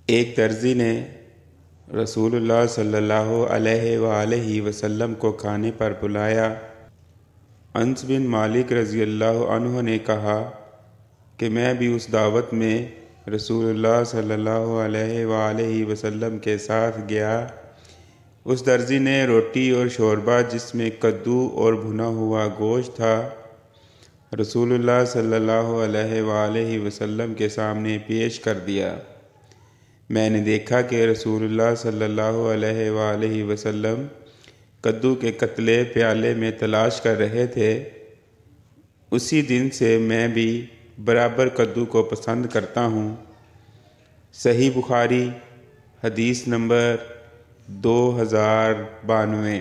ایک درزی نے رسول اللہ صلی اللہ علیہ وآلہ وسلم کو کھانے پر بلایا۔ انس بن مالک رضی اللہ عنہ نے کہا کہ میں بھی اس دعوت میں رسول اللہ صلی اللہ علیہ وآلہ وسلم کے ساتھ گیا۔ اس درزی نے روٹی اور شوربہ جس میں کدو اور بھنا ہوا گوشت تھا رسول اللہ صلی اللہ علیہ وآلہ وسلم کے سامنے پیش کر دیا۔ میں نے دیکھا کہ رسول اللہ صلی اللہ علیہ وآلہ وسلم کدو کے قطلے پیالے میں تلاش کر رہے تھے۔ اسی دن سے میں بھی برابر کدو کو پسند کرتا ہوں۔ صحیح بخاری، حدیث نمبر 2092۔